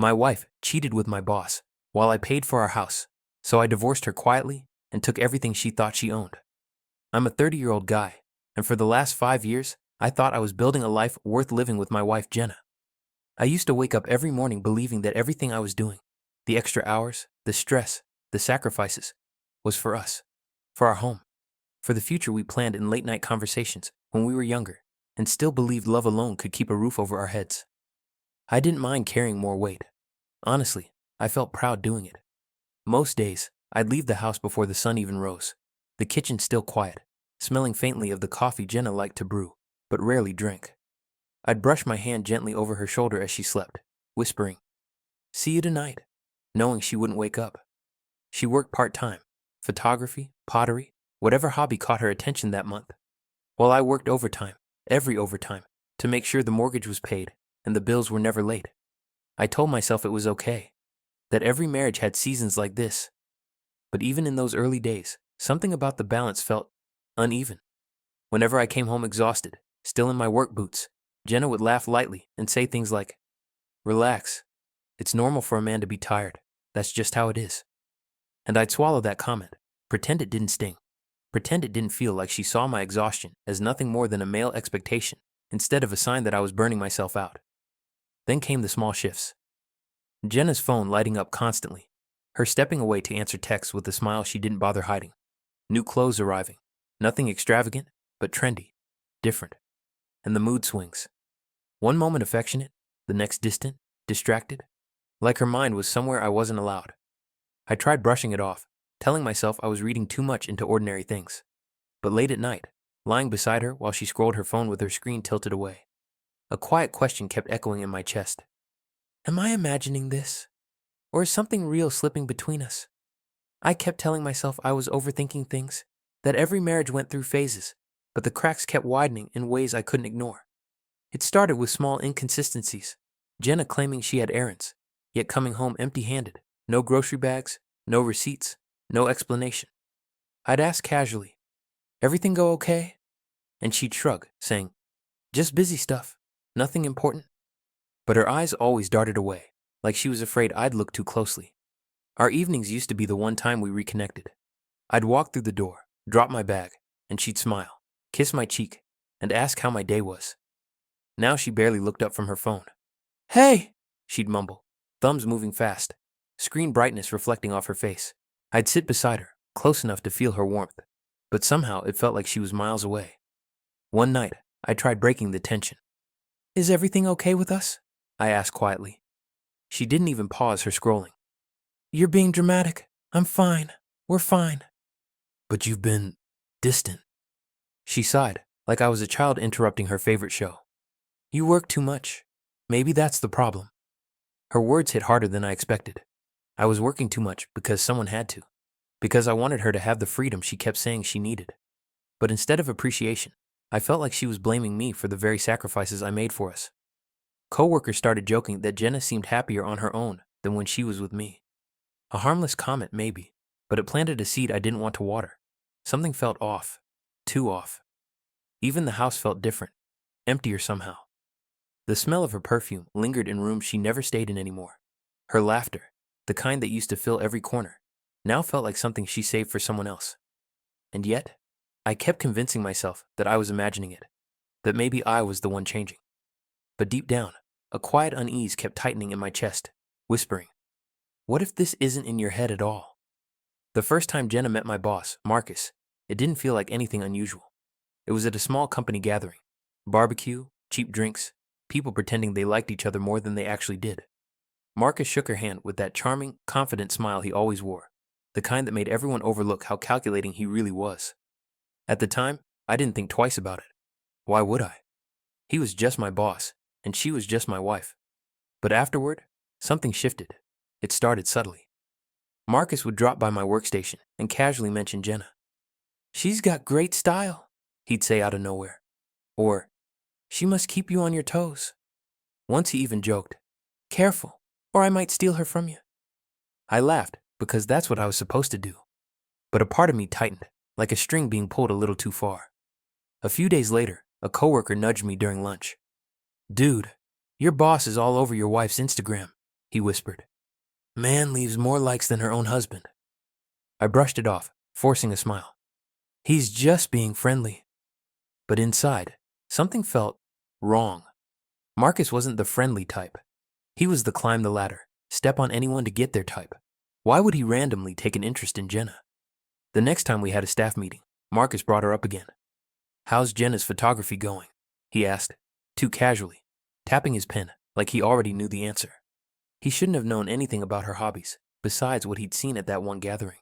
My wife cheated with my boss while I paid for our house, so I divorced her quietly and took everything she thought she owned. I'm a 30-year-old guy, and for the last 5 years, I thought I was building a life worth living with my wife, Jenna. I used to wake up every morning believing that everything I was doing, the extra hours, the stress, the sacrifices, was for us, for our home, for the future we planned in late-night conversations when we were younger, and still believed love alone could keep a roof over our heads. I didn't mind carrying more weight. Honestly, I felt proud doing it. Most days, I'd leave the house before the sun even rose, the kitchen still quiet, smelling faintly of the coffee Jenna liked to brew, but rarely drank. I'd brush my hand gently over her shoulder as she slept, whispering, "See you tonight," knowing she wouldn't wake up. She worked part-time, photography, pottery, whatever hobby caught her attention that month, while I worked overtime, every overtime, to make sure the mortgage was paid and the bills were never late. I told myself it was okay, that every marriage had seasons like this. But even in those early days, something about the balance felt uneven. Whenever I came home exhausted, still in my work boots, Jenna would laugh lightly and say things like, "Relax. It's normal for a man to be tired. That's just how it is." And I'd swallow that comment, pretend it didn't sting, pretend it didn't feel like she saw my exhaustion as nothing more than a male expectation instead of a sign that I was burning myself out. Then came the small shifts. Jenna's phone lighting up constantly, her stepping away to answer texts with a smile she didn't bother hiding, new clothes arriving, nothing extravagant, but trendy, different, and the mood swings. One moment affectionate, the next distant, distracted, like her mind was somewhere I wasn't allowed. I tried brushing it off, telling myself I was reading too much into ordinary things. But late at night, lying beside her while she scrolled her phone with her screen tilted away, a quiet question kept echoing in my chest. Am I imagining this? Or is something real slipping between us? I kept telling myself I was overthinking things, that every marriage went through phases, but the cracks kept widening in ways I couldn't ignore. It started with small inconsistencies, Jenna claiming she had errands, yet coming home empty-handed, no grocery bags, no receipts, no explanation. I'd ask casually, "Everything go okay?" And she'd shrug, saying, "Just busy stuff, nothing important." But her eyes always darted away, like she was afraid I'd look too closely. Our evenings used to be the one time we reconnected. I'd walk through the door, drop my bag, and she'd smile, kiss my cheek, and ask how my day was. Now she barely looked up from her phone. "Hey," she'd mumble, thumbs moving fast, screen brightness reflecting off her face. I'd sit beside her, close enough to feel her warmth, but somehow it felt like she was miles away. One night, I tried breaking the tension. "Is everything okay with us?" I asked quietly. She didn't even pause her scrolling. "You're being dramatic. I'm fine. We're fine." "But you've been distant." She sighed, like I was a child interrupting her favorite show. "You work too much. Maybe that's the problem." Her words hit harder than I expected. I was working too much because someone had to, because I wanted her to have the freedom she kept saying she needed. But instead of appreciation, I felt like she was blaming me for the very sacrifices I made for us. Coworkers started joking that Jenna seemed happier on her own than when she was with me. A harmless comment maybe, but it planted a seed I didn't want to water. Something felt off, too off. Even the house felt different, emptier somehow. The smell of her perfume lingered in rooms she never stayed in anymore. Her laughter, the kind that used to fill every corner, now felt like something she saved for someone else. And yet, I kept convincing myself that I was imagining it, that maybe I was the one changing. But deep down, a quiet unease kept tightening in my chest, whispering, "What if this isn't in your head at all?" The first time Jenna met my boss, Marcus, it didn't feel like anything unusual. It was at a small company gathering. Barbecue, cheap drinks, people pretending they liked each other more than they actually did. Marcus shook her hand with that charming, confident smile he always wore, the kind that made everyone overlook how calculating he really was. At the time, I didn't think twice about it. Why would I? He was just my boss, and she was just my wife. But afterward, something shifted. It started subtly. Marcus would drop by my workstation and casually mention Jenna. "She's got great style," he'd say out of nowhere. Or, "She must keep you on your toes." Once he even joked, "Careful, or I might steal her from you." I laughed because that's what I was supposed to do. But a part of me tightened, like a string being pulled a little too far. A few days later, a coworker nudged me during lunch. "Dude, your boss is all over your wife's Instagram. he whispered. Man leaves more likes than her own husband. I brushed it off, forcing a smile. He's just being friendly. But inside, something felt wrong. Marcus wasn't the friendly type. He was the climb the ladder, step on anyone to get their type. Why would he randomly take an interest in Jenna? The next time we had a staff meeting, Marcus brought her up again. How's Jenna's photography going? He asked, too casually, tapping his pen like he already knew the answer. He shouldn't have known anything about her hobbies, besides what he'd seen at that one gathering.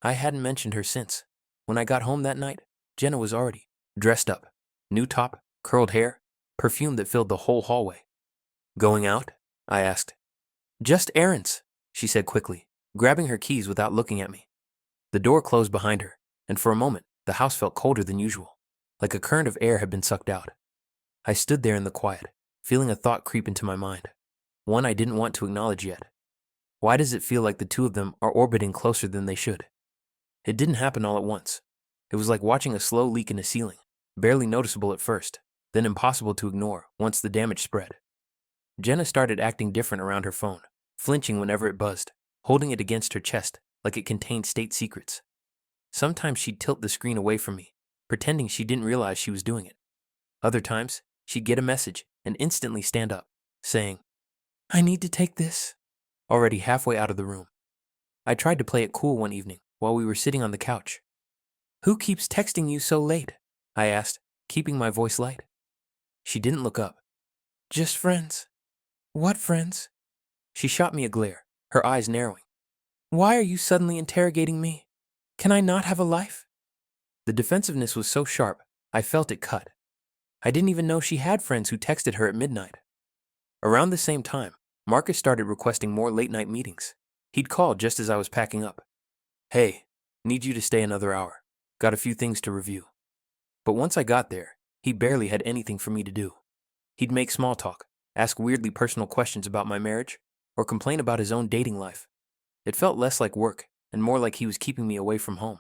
I hadn't mentioned her since. When I got home that night, Jenna was already dressed up. New top, curled hair, perfume that filled the whole hallway. Going out? I asked. Just errands, she said quickly, grabbing her keys without looking at me. The door closed behind her, and for a moment, the house felt colder than usual, like a current of air had been sucked out. I stood there in the quiet, feeling a thought creep into my mind, one I didn't want to acknowledge yet. Why does it feel like the two of them are orbiting closer than they should? It didn't happen all at once. It was like watching a slow leak in a ceiling, barely noticeable at first, then impossible to ignore once the damage spread. Jenna started acting different around her phone, flinching whenever it buzzed, holding it against her chest like it contained state secrets. Sometimes she'd tilt the screen away from me, pretending she didn't realize she was doing it. Other times, she'd get a message and instantly stand up, saying, I need to take this, already halfway out of the room. I tried to play it cool one evening while we were sitting on the couch. Who keeps texting you so late? I asked, keeping my voice light. She didn't look up. Just friends. What friends? She shot me a glare, her eyes narrowing. Why are you suddenly interrogating me? Can I not have a life? The defensiveness was so sharp, I felt it cut. I didn't even know she had friends who texted her at midnight. Around the same time, Marcus started requesting more late-night meetings. He'd call just as I was packing up. Hey, need you to stay another hour. Got a few things to review. But once I got there, he barely had anything for me to do. He'd make small talk, ask weirdly personal questions about my marriage, or complain about his own dating life. It felt less like work and more like he was keeping me away from home.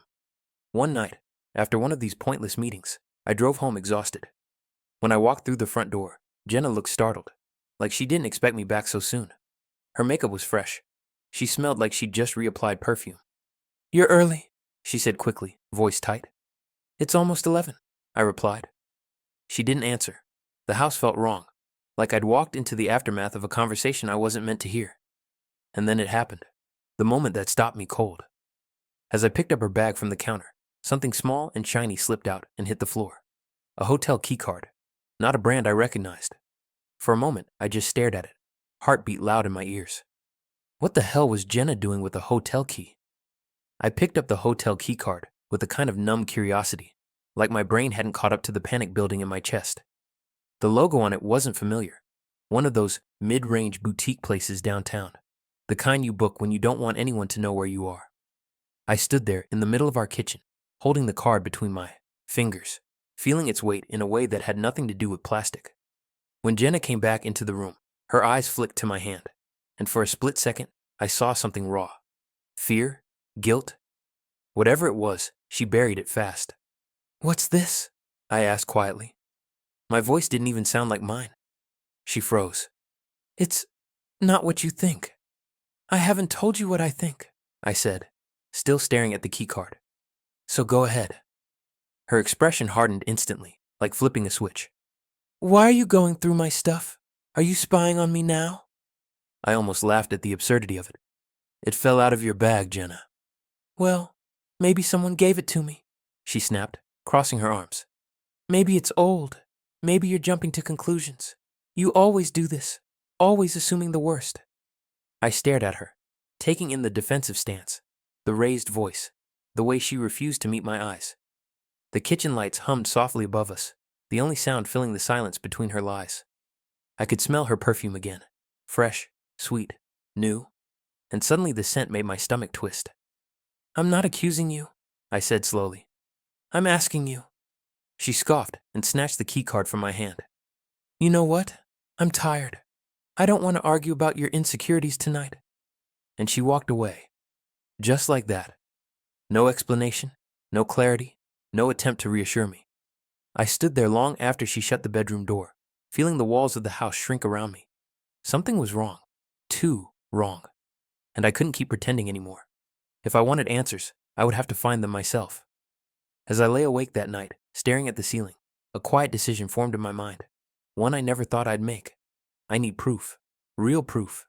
One night, after one of these pointless meetings, I drove home exhausted. When I walked through the front door, Jenna looked startled, like she didn't expect me back so soon. Her makeup was fresh. She smelled like she'd just reapplied perfume. You're early, she said quickly, voice tight. It's almost 11, I replied. She didn't answer. The house felt wrong, like I'd walked into the aftermath of a conversation I wasn't meant to hear. And then it happened, the moment that stopped me cold. As I picked up her bag from the counter, something small and shiny slipped out and hit the floor. A hotel keycard, not a brand I recognized. For a moment, I just stared at it, heartbeat loud in my ears. What the hell was Jenna doing with a hotel key? I picked up the hotel keycard with a kind of numb curiosity, like my brain hadn't caught up to the panic building in my chest. The logo on it wasn't familiar, one of those mid-range boutique places downtown, the kind you book when you don't want anyone to know where you are. I stood there in the middle of our kitchen, holding the card between my fingers, feeling its weight in a way that had nothing to do with plastic. When Jenna came back into the room, her eyes flicked to my hand, and for a split second, I saw something raw. Fear? Guilt? Whatever it was, she buried it fast. What's this? I asked quietly. My voice didn't even sound like mine. She froze. It's not what you think. I haven't told you what I think, I said, still staring at the keycard. So go ahead. Her expression hardened instantly, like flipping a switch. Why are you going through my stuff? Are you spying on me now? I almost laughed at the absurdity of it. It fell out of your bag, Jenna. Well, maybe someone gave it to me, she snapped, crossing her arms. Maybe it's old. Maybe you're jumping to conclusions. You always do this, always assuming the worst. I stared at her, taking in the defensive stance, the raised voice, the way she refused to meet my eyes. The kitchen lights hummed softly above us, the only sound filling the silence between her lies. I could smell her perfume again, fresh, sweet, new, and suddenly the scent made my stomach twist. I'm not accusing you, I said slowly. I'm asking you. She scoffed and snatched the keycard from my hand. You know what? I'm tired. I don't want to argue about your insecurities tonight. And she walked away. Just like that. No explanation, no clarity, no attempt to reassure me. I stood there long after she shut the bedroom door, feeling the walls of the house shrink around me. Something was wrong. Too wrong. And I couldn't keep pretending anymore. If I wanted answers, I would have to find them myself. As I lay awake that night, staring at the ceiling, a quiet decision formed in my mind. One I never thought I'd make. I need proof. Real proof.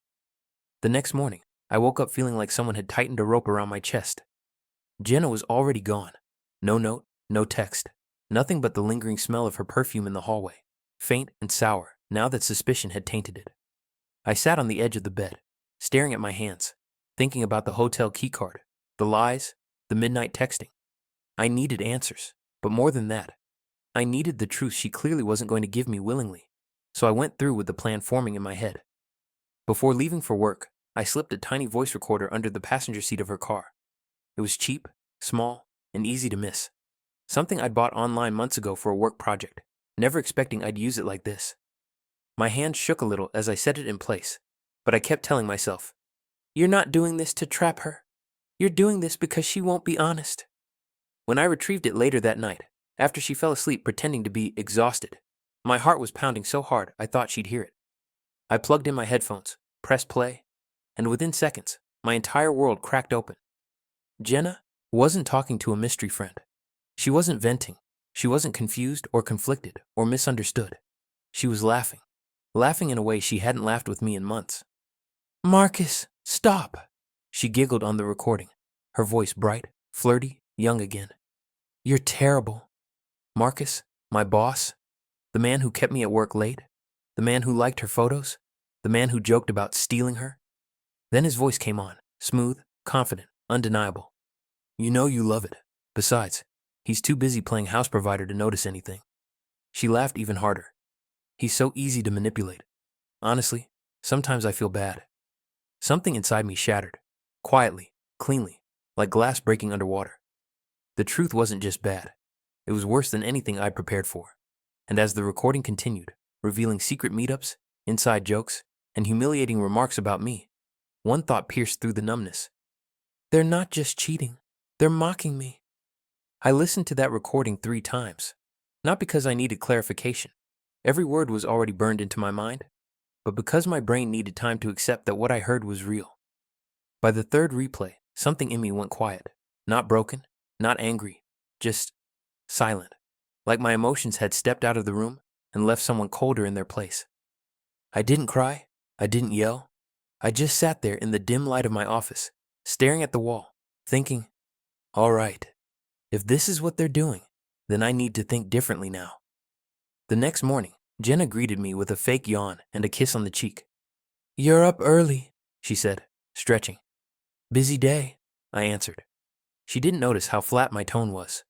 The next morning, I woke up feeling like someone had tightened a rope around my chest. Jenna was already gone. No note, no text. Nothing but the lingering smell of her perfume in the hallway, faint and sour now that suspicion had tainted it. I sat on the edge of the bed, staring at my hands, thinking about the hotel keycard, the lies, the midnight texting. I needed answers, but more than that, I needed the truth she clearly wasn't going to give me willingly, so I went through with the plan forming in my head. Before leaving for work, I slipped a tiny voice recorder under the passenger seat of her car. It was cheap, small, and easy to miss. Something I'd bought online months ago for a work project, never expecting I'd use it like this. My hand shook a little as I set it in place, but I kept telling myself, "You're not doing this to trap her. You're doing this because she won't be honest." When I retrieved it later that night, after she fell asleep pretending to be exhausted, my heart was pounding so hard I thought she'd hear it. I plugged in my headphones, pressed play, and within seconds, my entire world cracked open. Jenna wasn't talking to a mystery friend. She wasn't venting. She wasn't confused or conflicted or misunderstood. She was laughing. Laughing in a way she hadn't laughed with me in months. "Marcus, stop," she giggled on the recording, her voice bright, flirty, young again. "You're terrible. Marcus, my boss, the man who kept me at work late, the man who liked her photos, the man who joked about stealing her." Then his voice came on, smooth, confident, undeniable. "You know you love it. Besides, he's too busy playing house provider to notice anything." She laughed even harder. "He's so easy to manipulate. Honestly, sometimes I feel bad." Something inside me shattered, quietly, cleanly, like glass breaking underwater. The truth wasn't just bad. It was worse than anything I'd prepared for. And as the recording continued, revealing secret meetups, inside jokes, and humiliating remarks about me, one thought pierced through the numbness. "They're not just cheating. They're mocking me." I listened to that recording 3 times, not because I needed clarification. Every word was already burned into my mind, but because my brain needed time to accept that what I heard was real. By the 3rd replay, something in me went quiet. Not broken, not angry, just silent, like my emotions had stepped out of the room and left someone colder in their place. I didn't cry, I didn't yell. I just sat there in the dim light of my office, staring at the wall, thinking, all right, if this is what they're doing, then I need to think differently now. The next morning, Jenna greeted me with a fake yawn and a kiss on the cheek. "You're up early," she said, stretching. "Busy day," I answered. She didn't notice how flat my tone was.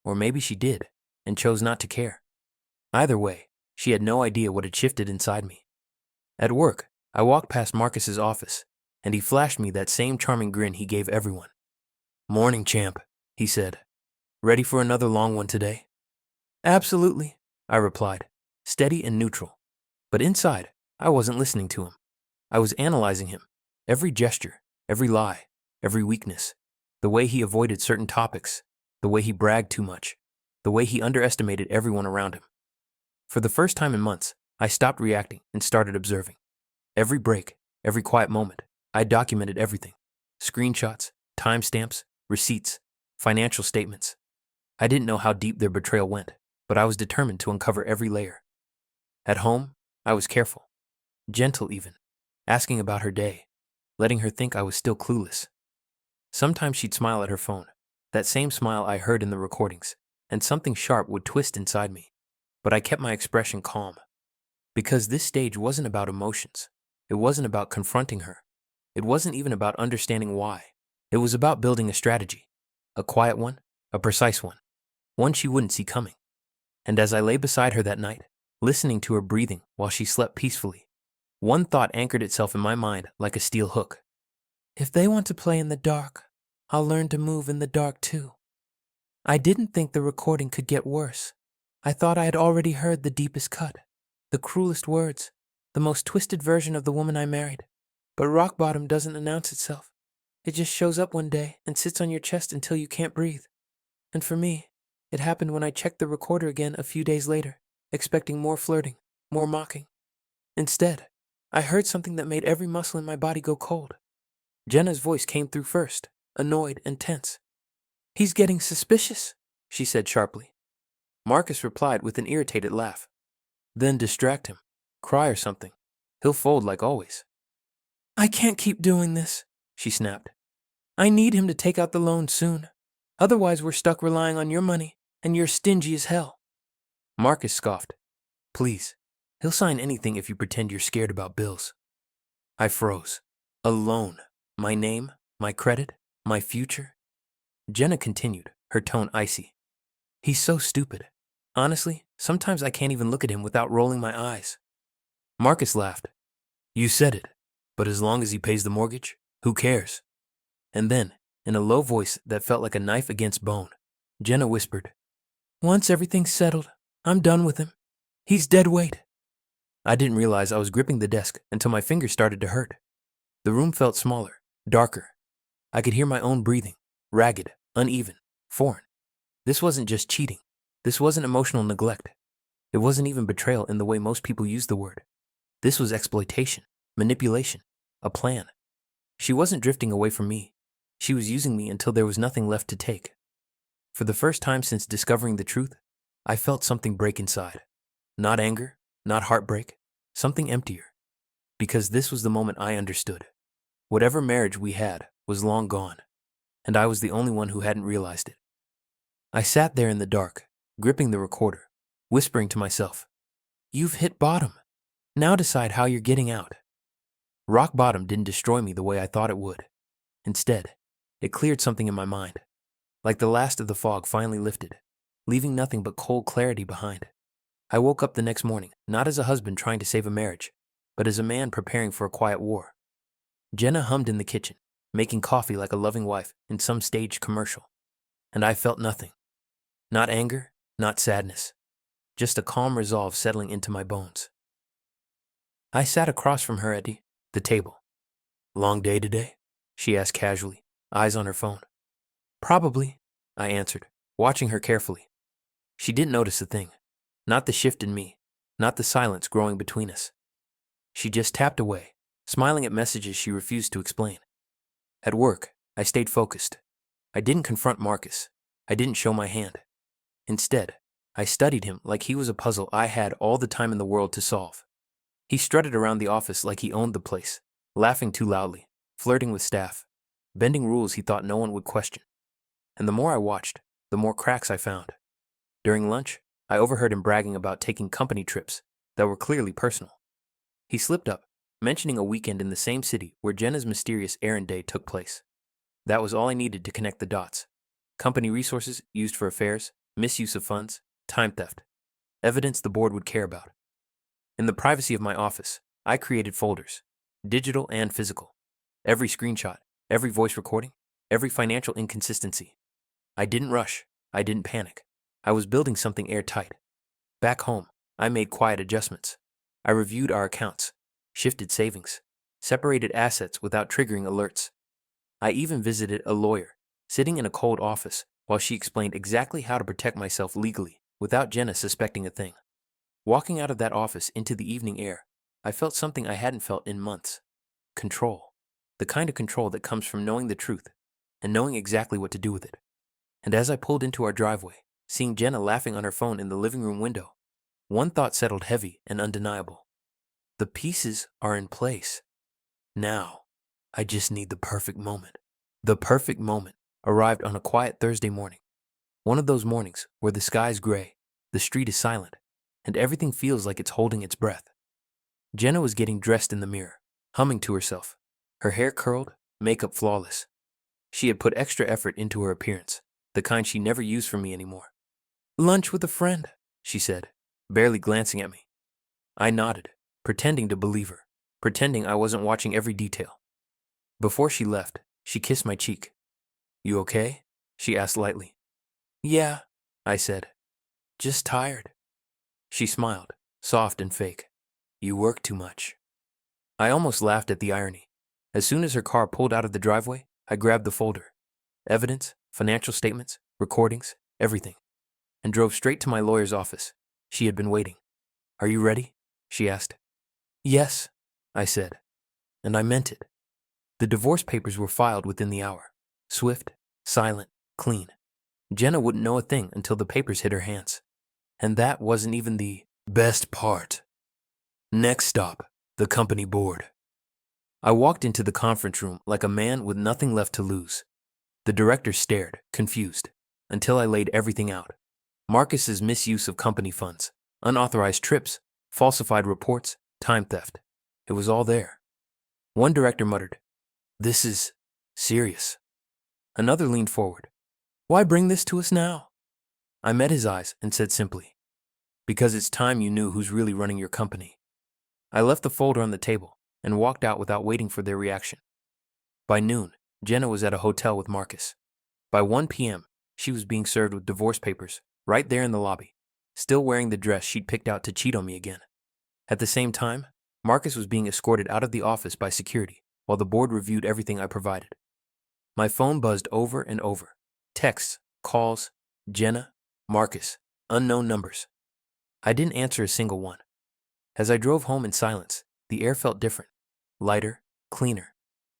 Or maybe she did, and chose not to care. Either way, she had no idea what had shifted inside me. At work, I walked past Marcus's office, and he flashed me that same charming grin he gave everyone. "Morning, champ," he said. "Ready for another long one today?" "Absolutely," I replied, steady and neutral. But inside, I wasn't listening to him. I was analyzing him. Every gesture, every lie, every weakness. The way he avoided certain topics, the way he bragged too much, the way he underestimated everyone around him. For the first time in months, I stopped reacting and started observing. Every break, every quiet moment, I documented everything. Screenshots, timestamps, receipts, financial statements. I didn't know how deep their betrayal went, but I was determined to uncover every layer. At home, I was careful, gentle even, asking about her day, letting her think I was still clueless. Sometimes she'd smile at her phone, that same smile I heard in the recordings, and something sharp would twist inside me. But I kept my expression calm. Because this stage wasn't about emotions. It wasn't about confronting her. It wasn't even about understanding why. It was about building a strategy. A quiet one, a precise one she wouldn't see coming. And as I lay beside her that night, listening to her breathing while she slept peacefully, one thought anchored itself in my mind like a steel hook. If they want to play in the dark, I'll learn to move in the dark too. I didn't think the recording could get worse. I thought I had already heard the deepest cut, the cruelest words, the most twisted version of the woman I married. But rock bottom doesn't announce itself. It just shows up one day and sits on your chest until you can't breathe. And for me, it happened when I checked the recorder again a few days later, expecting more flirting, more mocking. Instead, I heard something that made every muscle in my body go cold. Jenna's voice came through first, annoyed and tense. He's getting suspicious, she said sharply. Marcus replied with an irritated laugh. Then distract him. Cry or something. He'll fold like always. I can't keep doing this, she snapped. I need him to take out the loan soon. Otherwise, we're stuck relying on your money, and you're stingy as hell. Marcus scoffed. Please, he'll sign anything if you pretend you're scared about bills. I froze. A loan. My name, my credit, my future. Jenna continued, her tone icy. He's so stupid. Honestly, sometimes I can't even look at him without rolling my eyes. Marcus laughed. You said it, but as long as he pays the mortgage, who cares? And then, in a low voice that felt like a knife against bone, Jenna whispered, Once everything's settled, I'm done with him. He's dead weight. I didn't realize I was gripping the desk until my fingers started to hurt. The room felt smaller, darker. I could hear my own breathing, ragged, uneven, foreign. This wasn't just cheating. This wasn't emotional neglect. It wasn't even betrayal in the way most people use the word. This was exploitation, manipulation, a plan. She wasn't drifting away from me. She was using me until there was nothing left to take. For the first time since discovering the truth, I felt something break inside. Not anger, not heartbreak, something emptier. Because this was the moment I understood. Whatever marriage we had was long gone, and I was the only one who hadn't realized it. I sat there in the dark, gripping the recorder, whispering to myself, You've hit bottom. Now decide how you're getting out. Rock bottom didn't destroy me the way I thought it would. Instead, it cleared something in my mind. Like the last of the fog finally lifted, leaving nothing but cold clarity behind. I woke up the next morning, not as a husband trying to save a marriage, but as a man preparing for a quiet war. Jenna hummed in the kitchen, making coffee like a loving wife in some staged commercial. And I felt nothing. Not anger, not sadness. Just a calm resolve settling into my bones. I sat across from her at the table. Long day today? She asked casually, eyes on her phone. Probably, I answered, watching her carefully. She didn't notice a thing. Not the shift in me, not the silence growing between us. She just tapped away, smiling at messages she refused to explain. At work, I stayed focused. I didn't confront Marcus. I didn't show my hand. Instead, I studied him like he was a puzzle I had all the time in the world to solve. He strutted around the office like he owned the place, laughing too loudly, flirting with staff, bending rules he thought no one would question. And the more I watched, the more cracks I found. During lunch, I overheard him bragging about taking company trips that were clearly personal. He slipped up, mentioning a weekend in the same city where Jenna's mysterious errand day took place. That was all I needed to connect the dots. Company resources used for affairs, misuse of funds, time theft. Evidence the board would care about. In the privacy of my office, I created folders, digital and physical. Every screenshot, every voice recording, every financial inconsistency. I didn't rush. I didn't panic. I was building something airtight. Back home, I made quiet adjustments. I reviewed our accounts, shifted savings, separated assets without triggering alerts. I even visited a lawyer, sitting in a cold office while she explained exactly how to protect myself legally without Jenna suspecting a thing. Walking out of that office into the evening air, I felt something I hadn't felt in months. Control. The kind of control that comes from knowing the truth and knowing exactly what to do with it. And as I pulled into our driveway, seeing Jenna laughing on her phone in the living room window, one thought settled heavy and undeniable. The pieces are in place. Now, I just need the perfect moment. The perfect moment arrived on a quiet Thursday morning. One of those mornings where the sky's gray, the street is silent, and everything feels like it's holding its breath. Jenna was getting dressed in the mirror, humming to herself, her hair curled, makeup flawless. She had put extra effort into her appearance, the kind she never used for me anymore. Lunch with a friend, she said, barely glancing at me. I nodded, pretending to believe her, pretending I wasn't watching every detail. Before she left, she kissed my cheek. You okay? She asked lightly. Yeah, I said. Just tired. She smiled, soft and fake. You work too much. I almost laughed at the irony. As soon as her car pulled out of the driveway, I grabbed the folder. Evidence, financial statements, recordings, everything. And drove straight to my lawyer's office. She had been waiting. Are you ready? She asked. Yes, I said, and I meant it. The divorce papers were filed within the hour. Swift, silent, clean. Jenna wouldn't know a thing until the papers hit her hands. And that wasn't even the best part. Next stop, the company board. I walked into the conference room like a man with nothing left to lose. The director stared, confused, until I laid everything out. Marcus's misuse of company funds, unauthorized trips, falsified reports, time theft. It was all there. One director muttered, "This is serious." Another leaned forward. "Why bring this to us now?" I met his eyes and said simply, "Because it's time you knew who's really running your company." I left the folder on the table and walked out without waiting for their reaction. By noon, Jenna was at a hotel with Marcus. By 1 p.m., she was being served with divorce papers, right there in the lobby, still wearing the dress she'd picked out to cheat on me again. At the same time, Marcus was being escorted out of the office by security while the board reviewed everything I provided. My phone buzzed over and over. Texts, calls, Jenna, Marcus, unknown numbers. I didn't answer a single one. As I drove home in silence, the air felt different, lighter, cleaner,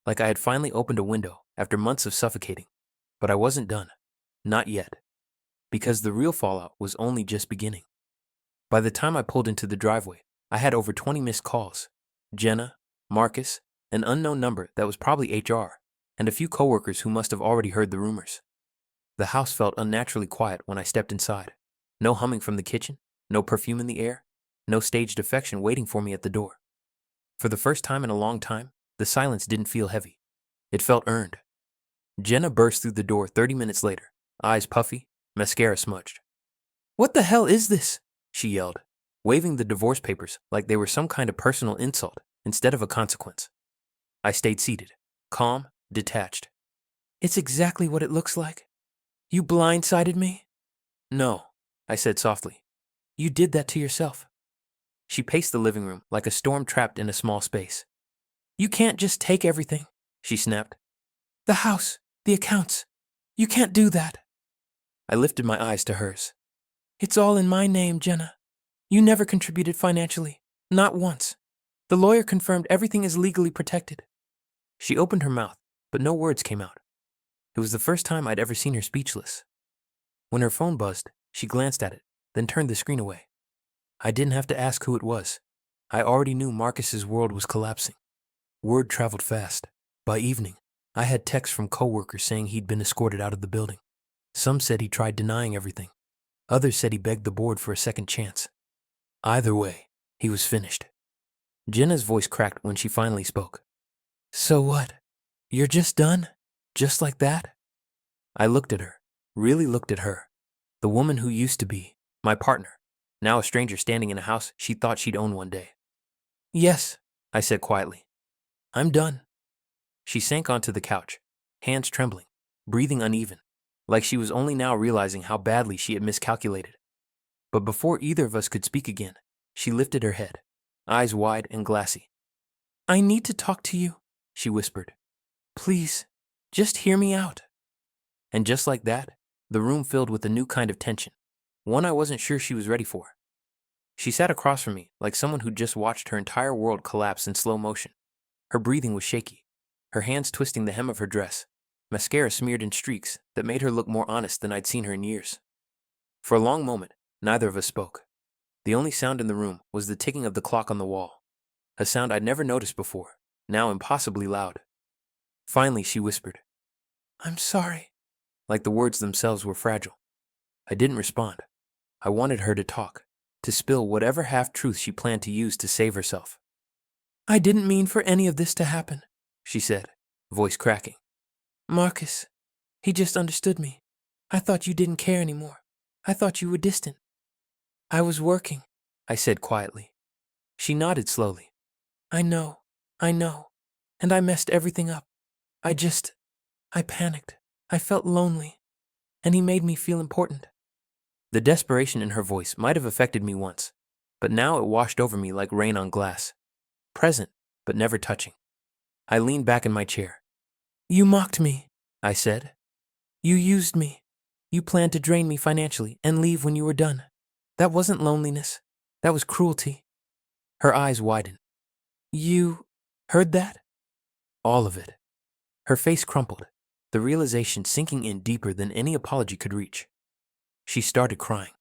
like I had finally opened a window after months of suffocating. But I wasn't done. Not yet. Because the real fallout was only just beginning. By the time I pulled into the driveway, I had over 20 missed calls. Jenna, Marcus, an unknown number that was probably HR, and a few coworkers who must have already heard the rumors. The house felt unnaturally quiet when I stepped inside. No humming from the kitchen, no perfume in the air, no staged affection waiting for me at the door. For the first time in a long time, the silence didn't feel heavy. It felt earned. Jenna burst through the door 30 minutes later, eyes puffy, mascara smudged. "What the hell is this?" she yelled, waving the divorce papers like they were some kind of personal insult instead of a consequence. I stayed seated, calm, detached. "It's exactly what it looks like. You blindsided me." "No," I said softly. "You did that to yourself." She paced the living room like a storm trapped in a small space. "You can't just take everything," she snapped. "The house, the accounts. You can't do that." I lifted my eyes to hers. "It's all in my name, Jenna. You never contributed financially, not once. The lawyer confirmed everything is legally protected." She opened her mouth, but no words came out. It was the first time I'd ever seen her speechless. When her phone buzzed, she glanced at it, then turned the screen away. I didn't have to ask who it was. I already knew Marcus's world was collapsing. Word traveled fast. By evening, I had texts from coworkers saying he'd been escorted out of the building. Some said he tried denying everything. Others said he begged the board for a second chance. Either way, he was finished. Jenna's voice cracked when she finally spoke. "So what? You're just done? Just like that?" I looked at her, really looked at her. The woman who used to be my partner, now a stranger standing in a house she thought she'd own one day. "Yes," I said quietly. "I'm done." She sank onto the couch, hands trembling, breathing uneven, like she was only now realizing how badly she had miscalculated. But before either of us could speak again, she lifted her head, eyes wide and glassy. "I need to talk to you," she whispered. "Please, just hear me out." And just like that, the room filled with a new kind of tension, one I wasn't sure she was ready for. She sat across from me like someone who'd just watched her entire world collapse in slow motion. Her breathing was shaky, her hands twisting the hem of her dress, mascara smeared in streaks that made her look more honest than I'd seen her in years. For a long moment, neither of us spoke. The only sound in the room was the ticking of the clock on the wall, a sound I'd never noticed before, now impossibly loud. Finally, she whispered, "I'm sorry," like the words themselves were fragile. I didn't respond. I wanted her to talk, to spill whatever half-truth she planned to use to save herself. "I didn't mean for any of this to happen," she said, voice cracking. "Marcus, he just understood me. I thought you didn't care anymore. I thought you were distant." "I was working," I said quietly. She nodded slowly. I know. And I messed everything up. I panicked. I felt lonely. And he made me feel important." The desperation in her voice might have affected me once, but now it washed over me like rain on glass. Present, but never touching. I leaned back in my chair. "You mocked me," I said. "You used me. You planned to drain me financially and leave when you were done. That wasn't loneliness. That was cruelty." Her eyes widened. You heard that? All of it. Her face crumpled, the realization sinking in deeper than any apology could reach. She started crying,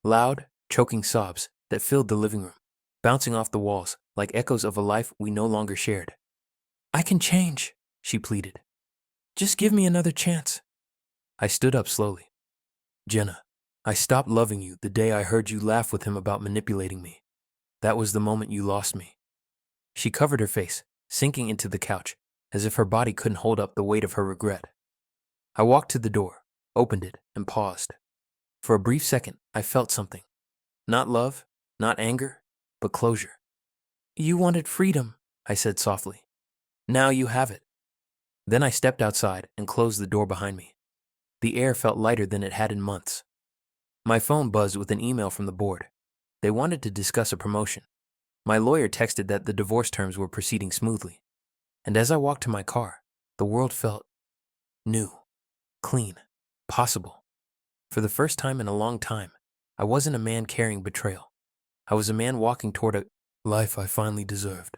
loud, choking sobs that filled the living room, bouncing off the walls like echoes of a life we no longer shared. I can change, she pleaded. Just give me another chance. I stood up slowly. Jenna, I stopped loving you the day I heard you laugh with him about manipulating me. That was the moment you lost me. She covered her face, sinking into the couch, as if her body couldn't hold up the weight of her regret. I walked to the door, opened it, and paused. For a brief second, I felt something. Not love, not anger, but closure. You wanted freedom, I said softly. Now you have it. Then I stepped outside and closed the door behind me. The air felt lighter than it had in months. My phone buzzed with an email from the board. They wanted to discuss a promotion. My lawyer texted that the divorce terms were proceeding smoothly. And as I walked to my car, the world felt new, clean, possible. For the first time in a long time, I wasn't a man carrying betrayal. I was a man walking toward a life I finally deserved.